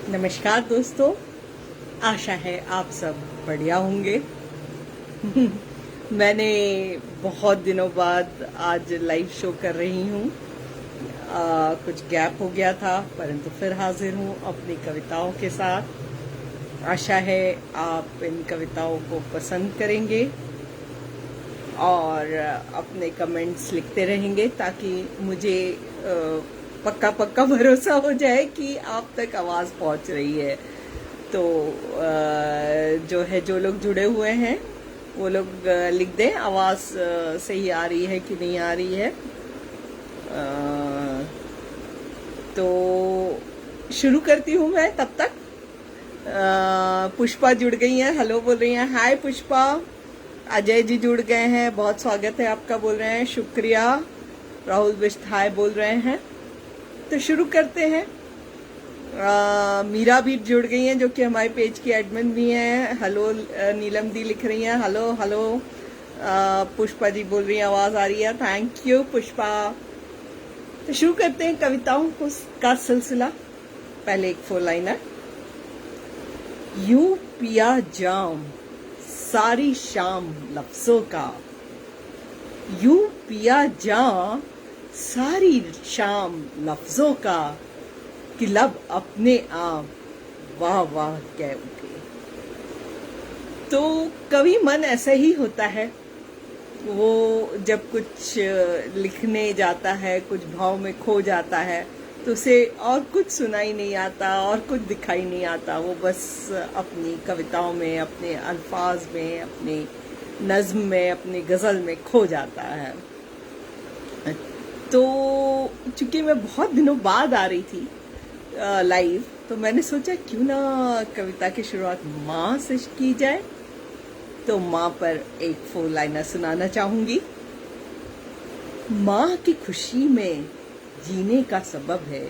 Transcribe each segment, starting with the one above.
नमस्कार दोस्तों, आशा है आप सब बढ़िया होंगे। मैंने बहुत दिनों बाद आज लाइव शो कर रही हूँ। कुछ गैप हो गया था, परंतु फिर हाजिर हूँ अपनी कविताओं के साथ। आशा है आप इन कविताओं को पसंद करेंगे और अपने कमेंट्स लिखते रहेंगे ताकि मुझे पक्का पक्का भरोसा हो जाए कि आप तक आवाज़ पहुंच रही है। तो जो लोग जुड़े हुए हैं वो लोग लिख दें आवाज़ सही आ रही है कि नहीं आ रही है। तो शुरू करती हूँ मैं तब तक। पुष्पा जुड़ गई हैं, हेलो बोल रही हैं, हाय पुष्पा। अजय जी जुड़ गए हैं, बहुत स्वागत है आपका बोल रहे हैं, शुक्रिया। राहुल बिष्ट हाय बोल रहे हैं। तो शुरू करते हैं। मीरा भी जुड़ गई हैं जो कि हमारे पेज की एडमिन भी हैं, हेलो। नीलम दी लिख रही हैं हेलो हेलो। पुष्पा जी बोल रही हैं आवाज़ आ रही है, थैंक यू पुष्पा। तो शुरू करते हैं कविताओं का सिलसिला। पहले एक 4 लाइनर। यूं पिया जाम सारी शाम लफ्जों का, यूं पिया जाम सारी शाम लफ्जों का, कि लब अपने आप वाह वाह कह उठे। तो कभी मन ऐसा ही होता है, वो जब कुछ लिखने जाता है, कुछ भाव में खो जाता है, तो उसे और कुछ सुनाई नहीं आता और कुछ दिखाई नहीं आता। वो बस अपनी कविताओं में, अपने अल्फाज में, अपनी नज्म में, अपनी गज़ल में खो जाता है। तो चूंकि मैं बहुत दिनों बाद आ रही थी लाइव, तो मैंने सोचा क्यों ना कविता की शुरुआत माँ से की जाए। तो माँ पर एक 4 लाइनर सुनाना चाहूंगी। माँ की खुशी में जीने का सबब है,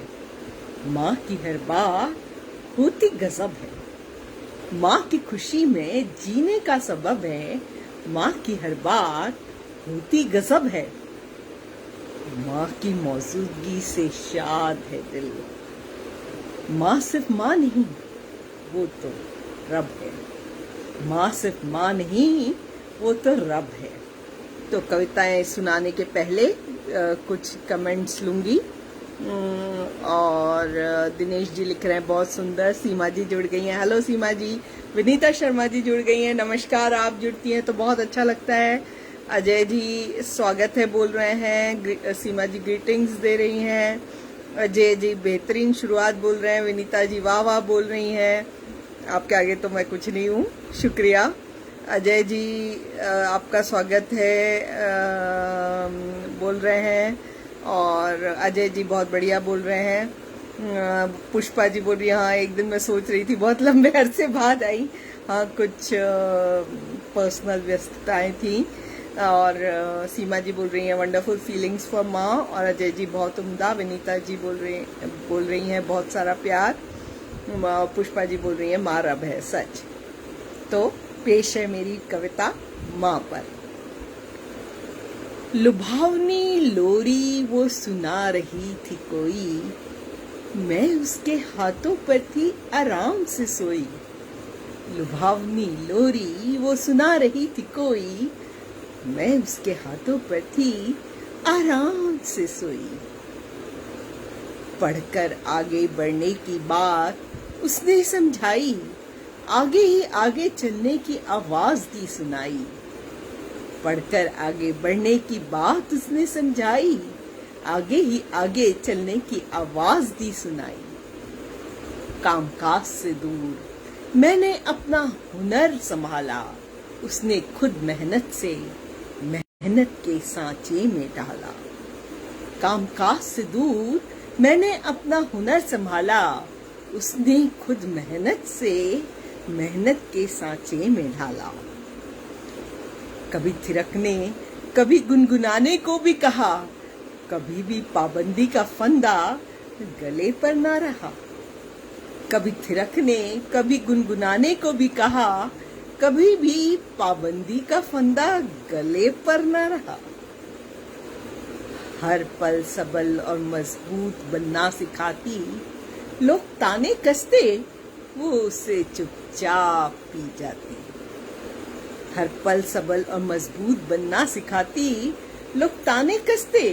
माँ की हर बात होती गजब है। माँ की खुशी में जीने का सबब है, माँ की हर बात होती गजब है। माँ की मौजूदगी से शाद है दिल, माँ सिर्फ माँ नहीं वो तो रब है। माँ सिर्फ माँ नहीं वो तो रब है। तो कविताएं सुनाने के पहले कुछ कमेंट्स लूंगी। और दिनेश जी लिख रहे हैं बहुत सुंदर। सीमा जी जुड़ गई हैं, हेलो सीमा जी। विनीता शर्मा जी जुड़ गई हैं, नमस्कार। आप जुड़ती हैं तो बहुत अच्छा लगता है। अजय जी स्वागत है बोल रहे हैं, सीमा जी ग्रीटिंग्स दे रही हैं। अजय जी बेहतरीन शुरुआत बोल रहे हैं, विनीता जी वाह वाह बोल रही हैं। आपके आगे तो मैं कुछ नहीं हूँ, शुक्रिया। अजय जी आपका स्वागत है बोल रहे हैं, और अजय जी बहुत बढ़िया बोल रहे हैं। पुष्पा जी बोल रही है हाँ एक दिन मैं सोच रही थी, बहुत लंबे अरसे बाद आई। हाँ कुछ पर्सनल व्यस्तताएं थी। और सीमा जी बोल रही हैं वंडरफुल फीलिंग्स फॉर माँ, और अजय जी बहुत उम्दा। विनीता जी बोल रही हैं बहुत सारा प्यार। पुष्पा जी बोल रही हैं माँ रब है सच। तो पेश है मेरी कविता माँ पर। लुभावनी लोरी वो सुना रही थी कोई, मैं उसके हाथों पर थी आराम से सोई। लुभावनी लोरी वो सुना रही थी कोई, मैं उसके हाथों पर थी आराम से सोई। पढ़कर आगे बढ़ने की बात उसने समझाई, आगे ही आगे चलने की आवाज दी सुनाई। पढ़कर आगे बढ़ने की बात उसने समझाई, आगे ही आगे चलने की आवाज दी सुनाई। कामकाज से दूर मैंने अपना हुनर संभाला, उसने खुद मेहनत से मेहनत के सांचे में डाला। कामकाज से दूर मैंने अपना हुनर संभाला, उसने खुद मेहनत से मेहनत के सांचे में ढाला। कभी थिरकने कभी गुनगुनाने को भी कहा, कभी भी पाबंदी का फंदा गले पर ना रहा। कभी थिरकने कभी गुनगुनाने को भी कहा, कभी भी पाबंदी का फंदा गले पर ना रहा। हर पल सबल और मजबूत बनना सिखाती, लोग ताने कसते, वो उसे चुपचाप पी जाती। हर पल सबल और मजबूत बनना सिखाती, लोग ताने कसते,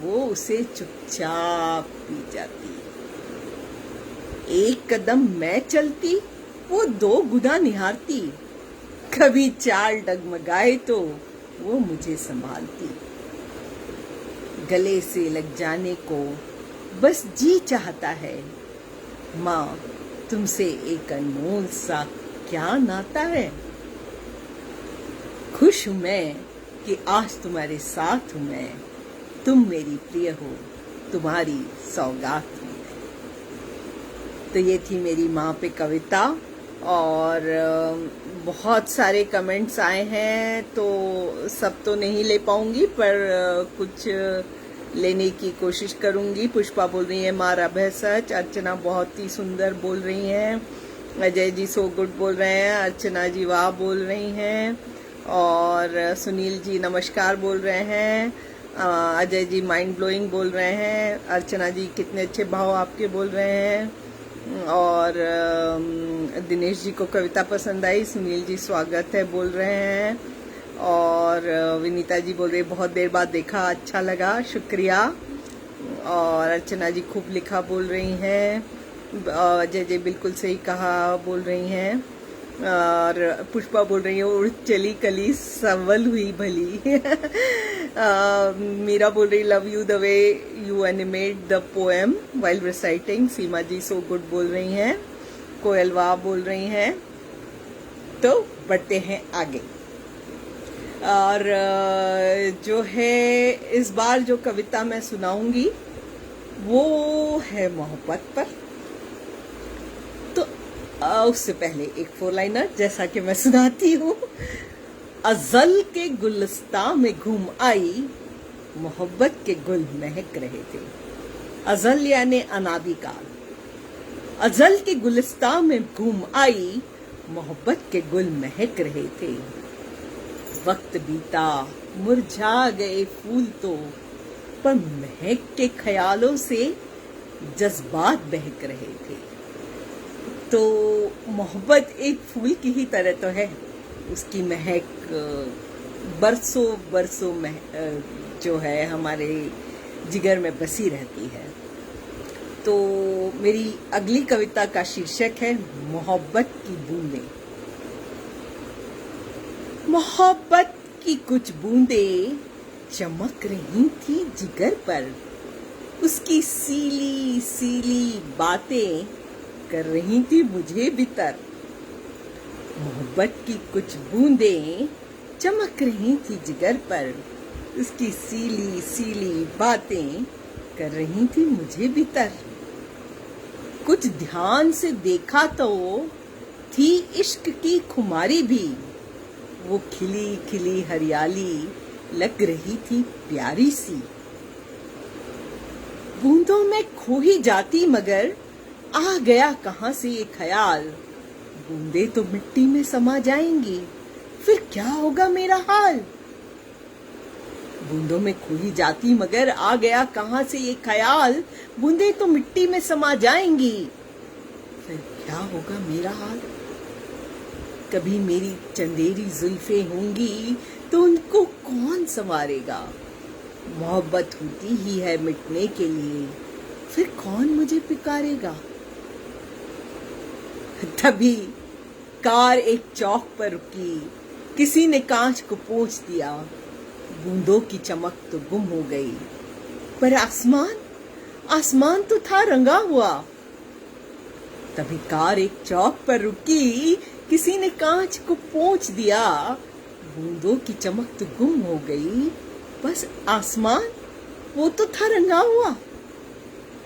वो उसे चुपचाप पी जाती। एक कदम मैं चलती, वो 2 गुना निहारती, कभी चाल डगमगाए तो वो मुझे संभालती। गले से लग जाने को बस जी चाहता है, माँ तुमसे एक अनमोल सा क्या नाता है। खुश हूं मैं कि आज तुम्हारे साथ हूं मैं, तुम मेरी प्रिय हो, तुम्हारी सौगात हूं मैं। तो ये थी मेरी माँ पे कविता, और बहुत सारे कमेंट्स आए हैं तो सब तो नहीं ले पाऊंगी, पर कुछ लेने की कोशिश करूंगी। पुष्पा बोल रही है माँ रब है सच, अर्चना बहुत ही सुंदर बोल रही हैं, अजय जी सो गुड बोल रहे हैं, अर्चना जी वाह बोल रही हैं, और सुनील जी नमस्कार बोल रहे हैं, अजय जी माइंड ब्लोइंग बोल रहे हैं, अर्चना जी कितने अच्छे भाव आपके बोल रहे हैं, और दिनेश जी को कविता पसंद आई, सुनील जी स्वागत है बोल रहे हैं, और विनीता जी बोल रही बहुत देर बाद देखा अच्छा लगा शुक्रिया, और अर्चना जी खूब लिखा बोल रही हैं, अजय जी बिल्कुल सही कहा बोल रही हैं, और पुष्पा बोल रही है उड़ चली कली संवल हुई भली। मीरा बोल रही love you the way you animate the poem while reciting. Seema ji so good बोल रही हैं, कोयल वाह बोल रही हैं। तो बढ़ते हैं आगे, और जो है इस बार जो कविता मैं सुनाऊंगी वो है मोहब्बत पर। तो उससे पहले एक 4 लाइनर जैसा कि मैं सुनाती हूँ। अज़ल के गुलिस्तां में घूम आई, मोहब्बत के गुल महक रहे थे। अज़ल यानी अनादिकाल। अज़ल के गुलिस्तां में घूम आई, मोहब्बत के गुल महक रहे थे। वक्त बीता मुरझा गए फूल तो, पर महक के ख्यालों से जज्बात बहक रहे थे। तो मोहब्बत एक फूल की ही तरह तो है, उसकी महक बरसों बरसों जो है हमारे जिगर में बसी रहती है। तो मेरी अगली कविता का शीर्षक है मोहब्बत की बूंदें। मोहब्बत की कुछ बूंदें चमक रही थी जिगर पर, उसकी सीली सीली बातें कर रही थी मुझे भीतर। मोहब्बत की कुछ बूंदें चमक रही थी जिगर पर, उसकी सीली सीली बातें कर रही थी मुझे भीतर। कुछ ध्यान से देखा तो थी इश्क की खुमारी भी, वो खिली खिली हरियाली लग रही थी प्यारी सी। बूंदों में खो ही जाती मगर आ गया कहां से ये ख्याल, बूंदे तो मिट्टी में समा जाएंगी फिर क्या होगा मेरा हाल। बूंदों में खो ही जाती मगर आ गया कहां से ये ख्याल, बूंदे तो मिट्टी में समा जाएंगी फिर क्या होगा मेरा हाल। कभी मेरी चंदेरी जुल्फे होंगी तो उनको कौन संवारेगा, मोहब्बत होती ही है मिटने के लिए फिर कौन मुझे पुकारेगा। तभी कार एक चौक पर रुकी, किसी ने कांच को पोंछ दिया, बूंदों की चमक तो गुम हो गई, पर आसमान तो था रंगा हुआ। तभी कार एक चौक पर रुकी, किसी ने कांच को पोंछ दिया, बूंदों की चमक तो गुम हो गई, बस आसमान वो तो था रंगा हुआ।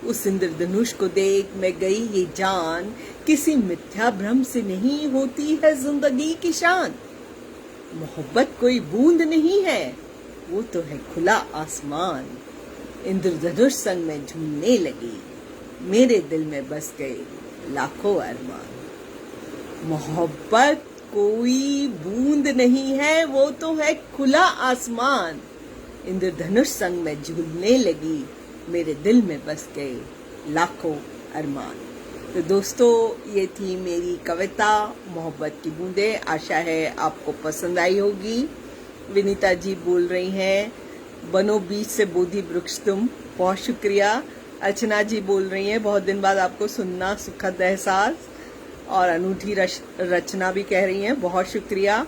उस इंद्रधनुष को देख मैं गई ये जान, किसी मिथ्या भ्रम से नहीं होती है जिंदगी की शान। मोहब्बत कोई बूंद नहीं है, वो तो है खुला आसमान। इंद्रधनुष संग में झूमने लगी, मेरे दिल में बस गए लाखों अरमान। मोहब्बत कोई बूंद नहीं है, वो तो है खुला आसमान। इंद्रधनुष संग में झूलने लगी, मेरे दिल में बस गए लाखों अरमान। तो दोस्तों, ये थी मेरी कविता मोहब्बत की बूंदें। आशा है आपको पसंद आई होगी। विनीता जी बोल रही हैं, बनो बीच से बोधि वृक्ष तुम, बहुत शुक्रिया। अर्चना जी बोल रही हैं, बहुत दिन बाद आपको सुनना सुखद एहसास। और अनूठी रचना भी कह रही हैं, बहुत शुक्रिया।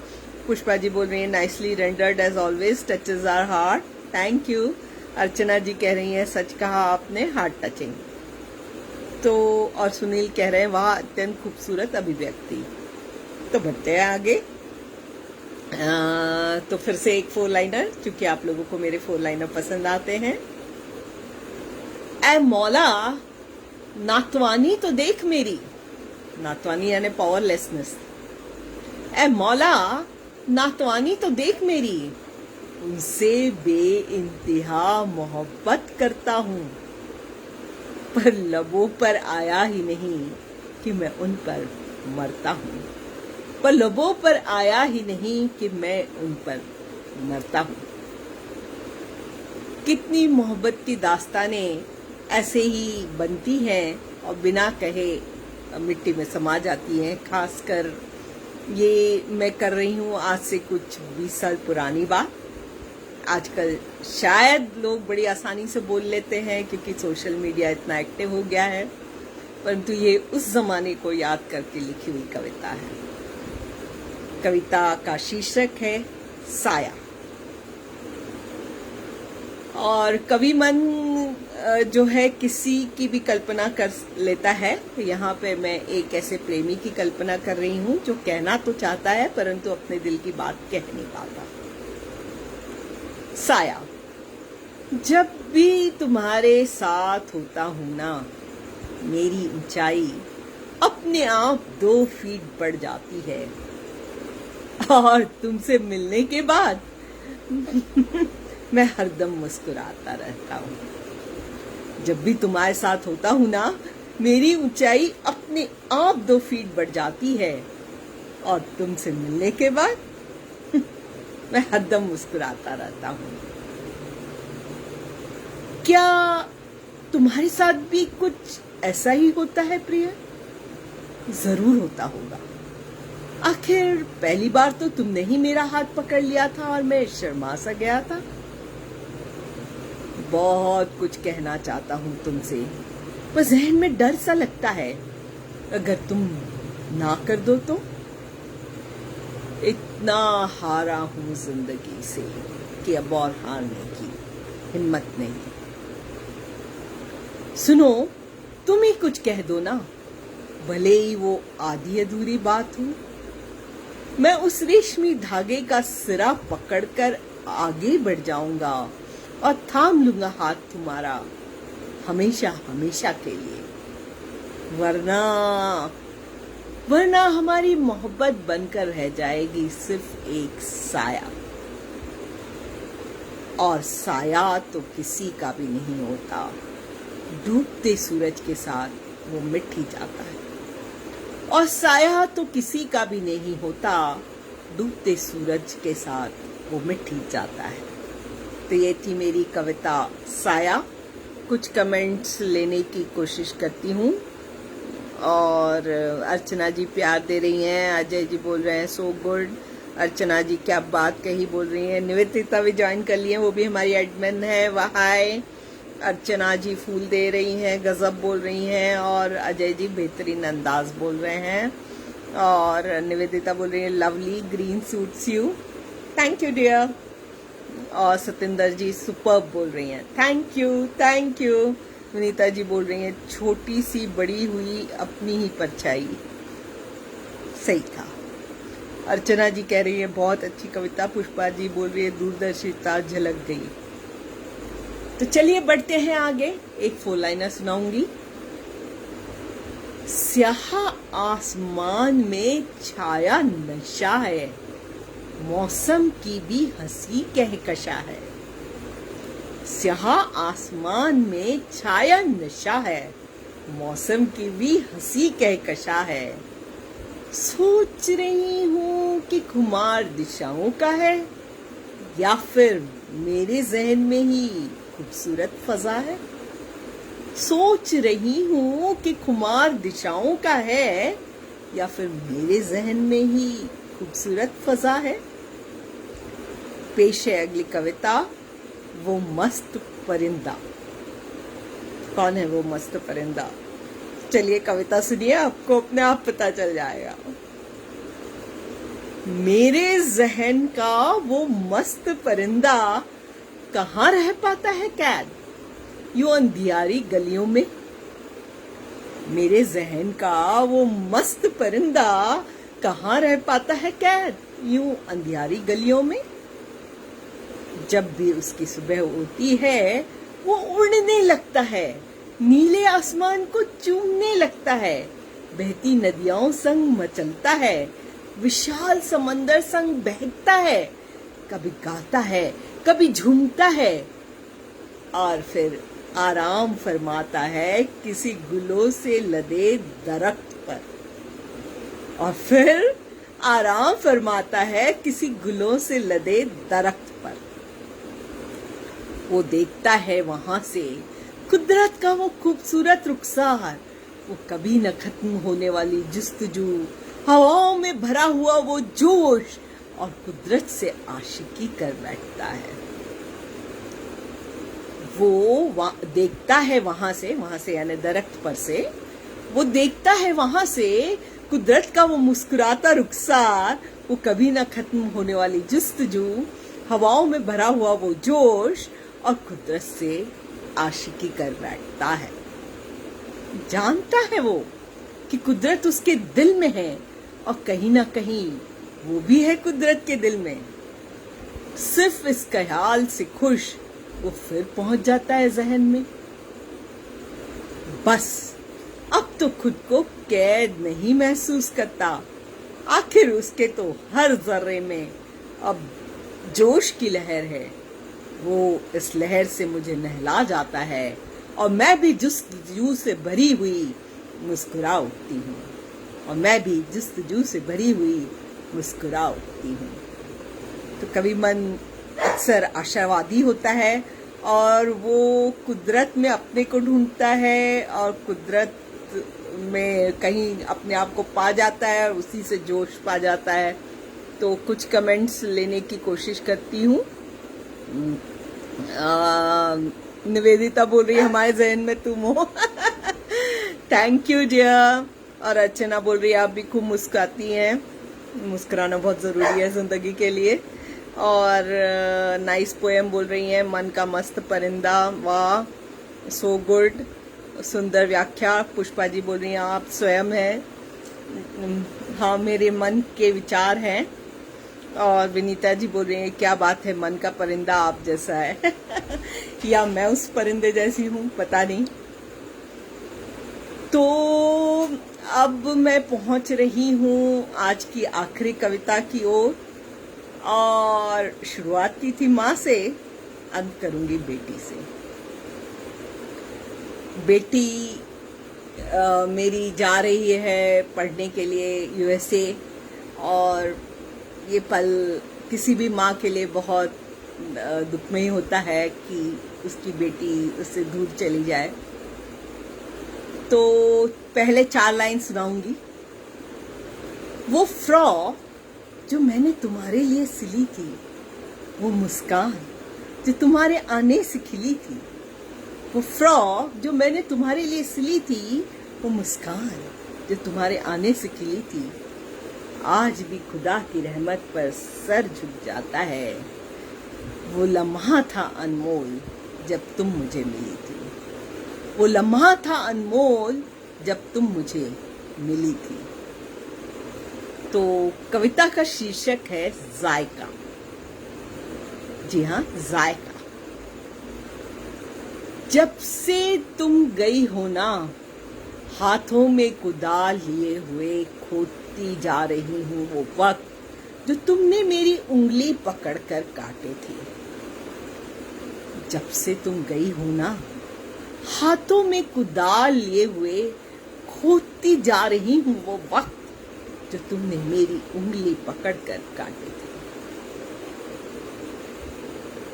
पुष्पा जी बोल रही हैं, nicely rendered as always, touches our heart, thank you. Archana ji कह रही हैं, सच कहा आपने, हार्ट टचिंग। तो और सुनील कह रहे हैं, वाह अत्यंत खूबसूरत अभिव्यक्ति। तो बढ़ते हैं आगे। तो फिर से एक 4 लाइनर, क्योंकि आप लोगों को मेरे 4 लाइनर पसंद आते हैं। ऐ मौला नातवानी तो देख मेरी, नातवानी यानी पावरलेसनेस। ऐ मौला नातवानी तो देख मेरी, उनसे बेइंतहा मोहब्बत करता हूँ, पर लबों पर आया ही नहीं कि मैं उन पर मरता हूँ। पर लबों पर आया ही नहीं कि मैं उन पर मरता हूँ। कितनी मोहब्बत की दास्तानें ऐसे ही बनती हैं और बिना कहे मिट्टी में समा जाती हैं। खासकर ये मैं कर रही हूँ आज से कुछ 20 साल पुरानी बात। आजकल शायद लोग बड़ी आसानी से बोल लेते हैं क्योंकि सोशल मीडिया इतना एक्टिव हो गया है, परंतु ये उस जमाने को याद करके लिखी हुई कविता है। कविता का शीर्षक है साया। और कवि मन जो है किसी की भी कल्पना कर लेता है। यहाँ पे मैं एक ऐसे प्रेमी की कल्पना कर रही हूँ जो कहना तो चाहता है परंतु अपने दिल की बात कह नहीं पाता। साया। जब भी तुम्हारे साथ होता हूं ना, मेरी ऊंचाई अपने आप 2 फीट बढ़ जाती है, और तुमसे मिलने के बाद मैं हरदम मुस्कुराता रहता हूँ। जब भी तुम्हारे साथ होता हूँ ना, मेरी ऊंचाई अपने आप 2 फीट बढ़ जाती है, और तुमसे मिलने के बाद मैं हरदम मुस्कुराता रहता हूँ। क्या तुम्हारे साथ भी कुछ ऐसा ही होता है प्रिय? जरूर होता होगा। आखिर पहली बार तो तुमने ही मेरा हाथ पकड़ लिया था और मैं शर्मा सा गया था। बहुत कुछ कहना चाहता हूं तुमसे, पर जहन में डर सा लगता है, अगर तुम ना कर दो तो। इतना हारा हूं जिंदगी से कि अब और हारने की हिम्मत नहीं। सुनो, तुम ही कुछ कह दो ना, भले ही वो आधी अधूरी बात हो। मैं उस रेशमी धागे का सिरा पकड़कर आगे बढ़ जाऊंगा और थाम लूंगा हाथ तुम्हारा हमेशा हमेशा के लिए। वरना हमारी मोहब्बत बनकर रह जाएगी सिर्फ एक साया, और साया तो किसी का भी नहीं होता। डूबते सूरज के साथ वो मिट ही जाता है, और साया तो किसी का भी नहीं होता, डूबते सूरज के साथ वो मिट ही जाता है। तो ये थी मेरी कविता साया। कुछ कमेंट्स लेने की कोशिश करती हूँ। और अर्चना जी प्यार दे रही हैं, अजय जी बोल रहे हैं सो गुड। अर्चना जी क्या बात कही बोल रही हैं। निवेदिता भी ज्वाइन कर ली है, वो भी हमारी एडमिन है। हाय। अर्चना जी फूल दे रही हैं, गजब बोल रही हैं। और अजय जी बेहतरीन अंदाज बोल रहे हैं। और निवेदिता बोल रही है lovely green suits you, thank you dear. और सतिंदर जी सुपर्ब बोल रही हैं, थैंक यू। विनीता जी बोल रही हैं छोटी सी बड़ी हुई अपनी ही परछाई, सही था। अर्चना जी कह रही है बहुत अच्छी कविता। पुष्पा जी बोल रही है दूरदर्शिता झलक गई। तो चलिए बढ़ते हैं आगे। एक 4 लाइनर सुनाऊंगी। स्याह आसमान में छाया नशा है, मौसम की भी हंसी कहकशा है। स्याह आसमान में छाया नशा है, मौसम की भी हंसी कहकशा है। सोच रही हूँ कि खुमार दिशाओं का है, या फिर मेरे जहन में ही खूबसूरत फजा है। सोच रही हूँ कि खुमार दिशाओं का है या फिर मेरे जहन में ही खूबसूरत फजा है। पेश है अगली कविता, वो मस्त परिंदा। कौन है वो मस्त परिंदा? चलिए कविता सुनिए, आपको अपने आप पता चल जाएगा। मेरे जहन का वो मस्त परिंदा कहाँ रह पाता है कैद, यूं अंधियारी गलियों में। मेरे जहन का वो मस्त परिंदा कहाँ रह पाता है कैद, यूं अंधियारी गलियों में। जब भी उसकी सुबह होती है वो उड़ने लगता है, नीले आसमान को चूमने लगता है, बहती नदियों संग मचलता है, विशाल समंदर संग बहता है, कभी गाता है कभी झूमता है, और फिर आराम फरमाता है किसी गुलों से लदे दरख्त पर। और फिर आराम फरमाता है किसी गुलों से लदे दरख्त पर। वो देखता है वहां से कुदरत का वो खूबसूरत रुखसार, वो कभी न खत्म होने वाली जुस्तजू, हवाओं में भरा हुआ वो जोश, और कुदरत से आशिकी कर बैठता है। वो देखता है वहां से यानी दरख्त पर से, वो देखता है वहां से कुदरत का वो मुस्कुराता रुखसार, वो कभी न खत्म होने वाली जुस्तजू, हवाओं में भरा हुआ वो जोश, और कुदरत से आशिकी कर बैठता है। जानता है वो कि कुदरत उसके दिल में है, और कहीं ना कहीं वो भी है कुदरत के दिल में। सिर्फ इस ख्याल से खुश वो फिर पहुंच जाता है जहन में। बस अब तो खुद को कैद नहीं महसूस करता, आखिर उसके तो हर जर्रे में अब जोश की लहर है। वो इस लहर से मुझे नहला जाता है, और मैं भी जुस्तजू से भरी हुई मुस्कुरा उठती हूँ, और मैं भी जुस्तजू से भरी हुई मुस्कुरा उठती हूँ। तो कभी मन अक्सर आशावादी होता है, और वो कुदरत में अपने को ढूंढता है, और कुदरत में कहीं अपने आप को पा जाता है, और उसी से जोश पा जाता है। तो कुछ कमेंट्स लेने की कोशिश करती हूँ। निवेदिता बोल रही है हमारे जहन में तुम हो। Thank you dear. और अर्चना बोल रही है आप भी खूब मुस्कुराती हैं, मुस्कुराना बहुत ज़रूरी है ज़िंदगी के लिए। और नाइस पोएम बोल रही हैं, मन का मस्त परिंदा, वाह सो गुड, सुंदर व्याख्या। पुष्पा जी बोल रही हैं आप स्वयं हैं, हाँ मेरे मन के विचार हैं। और विनीता जी बोल रही हैं क्या बात है, मन का परिंदा आप जैसा है। या मैं उस परिंदे जैसी हूँ, पता नहीं। तो अब मैं पहुंच रही हूँ आज की आखिरी कविता की ओर, और शुरुआत की थी माँ से, अंत करूंगी बेटी से। बेटी मेरी जा रही है पढ़ने के लिए यूएसए, और ये पल किसी भी माँ के लिए बहुत दुखमयी होता है कि उसकी बेटी उससे दूर चली जाए। तो पहले 4 लाइन सुनाऊंगी। वो फ्रॉक जो मैंने तुम्हारे लिए सिली थी, वो मुस्कान जो तुम्हारे आने से खिली थी। वो फ्रॉक जो मैंने तुम्हारे लिए सिली थी, वो मुस्कान जो तुम्हारे आने से खिली थी, आज भी खुदा की रहमत पर सर झुक जाता है। वो लम्हा था अनमोल जब तुम मुझे मिली थी, वो लम्हा था अनमोल जब तुम मुझे मिली थी। तो कविता का शीर्षक है जायका। जी हाँ, जायका। जब से तुम गई हो ना, हाथों में कुदाल लिए हुए खोदती जा रही हूँ वो वक्त जो तुमने मेरी उंगली पकड़कर काटे थे। जब से तुम गई हो ना, हाथों में कुदाल लिए हुए खोदती जा रही हूँ वो वक्त जो तुमने मेरी उंगली पकड़कर काटे थे।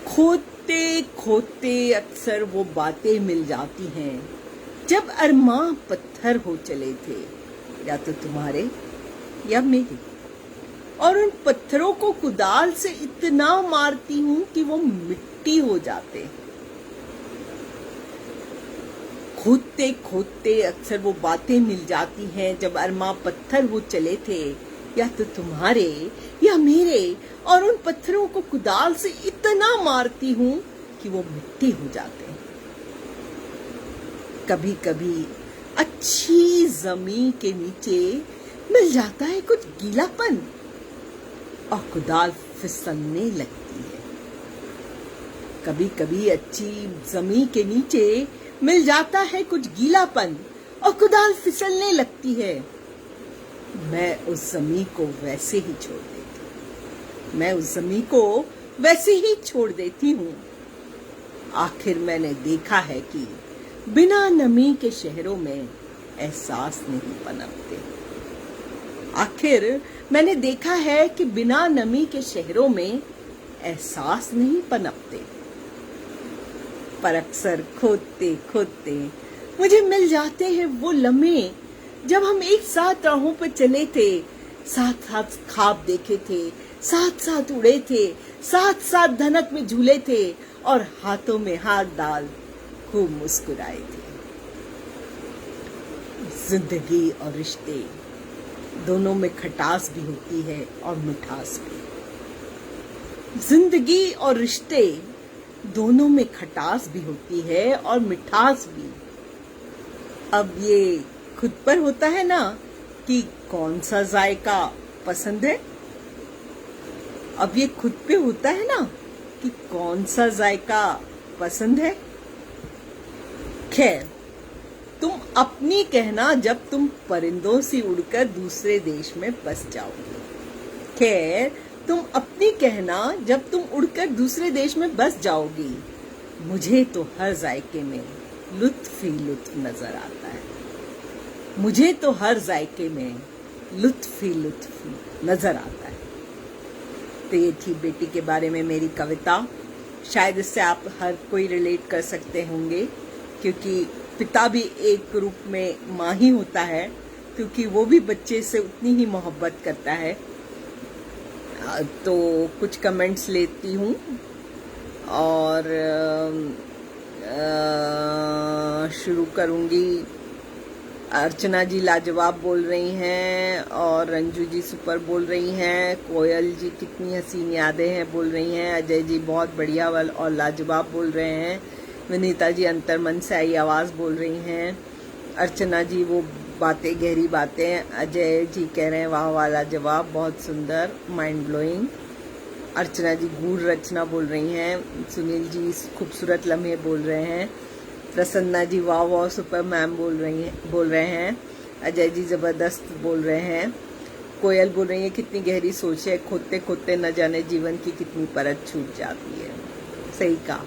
खोदते खोदते अक्सर वो बातें मिल जाती हैं जब अरमां पत्थर हो चले थे, या तो तुम्हारे या मेरे, और उन पत्थरों को कुदाल से इतना मारती हूं कि वो मिट्टी हो जाते। खोदते खोदते अक्सर वो बातें मिल जाती हैं जब अरमां पत्थर हो चले थे, या तो तुम्हारे या मेरे, और उन पत्थरों को कुदाल से इतना मारती हूं कि वो मिट्टी हो जाते हैं। कभी कभी अच्छी जमीन के नीचे मिल जाता है कुछ गीलापन और कुदाल फिसलने लगती है। कभी कभी अच्छी जमीन के नीचे मिल जाता है कुछ गीलापन और कुदाल फिसलने लगती है। मैं उस जमीन को वैसे ही छोड़ देती मैं उस जमीन को वैसे ही छोड़ देती हूँ। आखिर मैंने देखा है कि बिना नमी के शहरों में एहसास नहीं पनपते। आखिर मैंने देखा है कि बिना नमी के शहरों में एहसास नहीं पनपते। पर अक्सर खोदते खोदते मुझे मिल जाते हैं वो लम्हे जब हम एक साथ राहों पर चले थे, साथ साथ ख्वाब देखे थे, साथ साथ उड़े थे, साथ साथ धनक में झूले थे और हाथों में हाथ डाल खूब मुस्कुराए थे। जिंदगी और रिश्ते दोनों में खटास भी होती है और मिठास भी। जिंदगी और रिश्ते दोनों में खटास भी होती है और मिठास भी। अब ये खुद पर होता है ना कि कौन सा जायका पसंद है। अब ये खुद पे होता है ना कि कौन सा जायका पसंद है। खैर, तुम अपनी कहना जब तुम परिंदों से उड़कर दूसरे देश में बस जाओगे। खैर, तुम अपनी कहना जब तुम उड़कर दूसरे देश में बस जाओगी। मुझे तो हर जायके में लुत्फ ही लुत्फ नजर आता है। मुझे तो हर जायके में लुत्फ ही लुत्फ नजर आता है। तो ये थी बेटी के बारे में मेरी कविता। शायद इससे आप हर कोई रिलेट कर सकते होंगे, क्योंकि पिता भी एक रूप में माँ ही होता है, क्योंकि वो भी बच्चे से उतनी ही मोहब्बत करता है। तो कुछ कमेंट्स लेती हूँ और शुरू करूँगी। अर्चना जी लाजवाब बोल रही हैं और रंजू जी सुपर बोल रही हैं। कोयल जी कितनी हसीन यादें हैं बोल रही हैं। अजय जी बहुत बढ़िया और लाजवाब बोल रहे हैं। विनीता जी अंतर्मन से आई आवाज़ बोल रही हैं। अर्चना जी वो बातें गहरी बातें। अजय जी कह रहे हैं वाह वाला जवाब बहुत सुंदर, माइंड ब्लोइंग। अर्चना जी गूढ़ रचना बोल रही हैं। सुनील जी खूबसूरत लम्हे बोल रहे हैं। प्रसन्ना जी वाह वाह सुपर मैम बोल रहे हैं। अजय जी ज़बरदस्त बोल रहे हैं। कोयल बोल रही है कितनी गहरी सोच है, खोदते खोदते न जाने जीवन की कितनी परत छूट जाती है। सही कहा।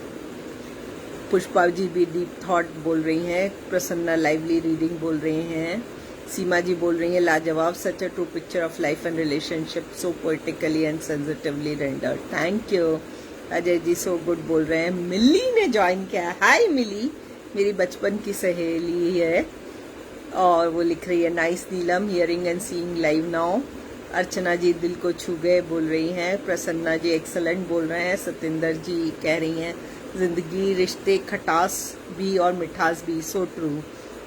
पुष्पा जी भी डीप थॉट बोल रही हैं। प्रसन्ना लाइवली रीडिंग बोल रही हैं। सीमा जी बोल रही हैं लाजवाब, such a true picture of life and relationship, so poetically and sensitively rendered, thank you. Ajay ji so good बोल रहे हैं। मिली ने ज्वाइन किया। हाय मिली, मेरी बचपन की सहेली है और वो लिख रही है nice Neelam, hearing and seeing live now. Archana ji दिल को छू गए बोल रही हैं। प्रसन्ना जी एक्सलेंट बोल रहे हैं। सतिंदर जी कह रही हैं जिंदगी रिश्ते खटास भी और मिठास भी, सो ट्रू।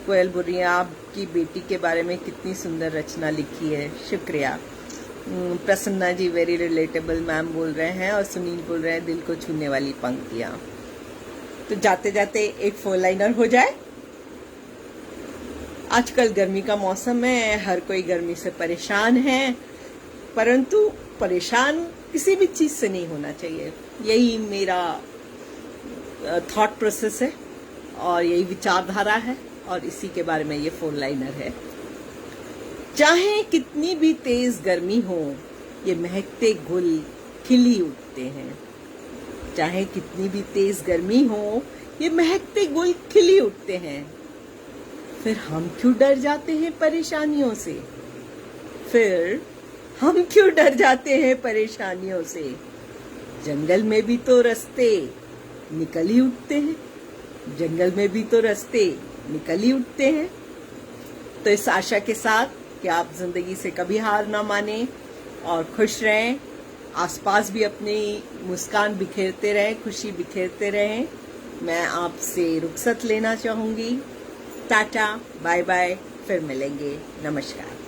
कोयल बोल रही है आपकी बेटी के बारे में कितनी सुंदर रचना लिखी है, शुक्रिया। प्रसन्ना जी वेरी रिलेटेबल मैम बोल रहे हैं। और सुनील बोल रहे हैं दिल को छूने वाली पंक्तियाँ। तो जाते जाते एक 4 लाइनर हो जाए। आजकल गर्मी का मौसम है, हर कोई गर्मी से परेशान है, परंतु परेशान किसी भी चीज से नहीं होना चाहिए। यही मेरा थॉट प्रोसेस है और यही विचारधारा है और इसी के बारे में ये 4 लाइनर है। चाहे कितनी भी तेज गर्मी हो, ये महकते गुल खिली उठते हैं। चाहे कितनी भी तेज गर्मी हो, ये महकते गुल खिली उठते हैं। फिर हम क्यों डर जाते हैं परेशानियों से? फिर हम क्यों डर जाते हैं परेशानियों से? जंगल में भी तो रास्ते निकल ही उठते हैं। जंगल में भी तो रास्ते निकल ही उठते हैं। तो इस आशा के साथ कि आप जिंदगी से कभी हार ना माने और खुश रहें, आसपास भी अपनी मुस्कान बिखेरते रहें, खुशी बिखेरते रहें, मैं आपसे रुखसत लेना चाहूँगी। टाटा, बाय बाय, फिर मिलेंगे। नमस्कार।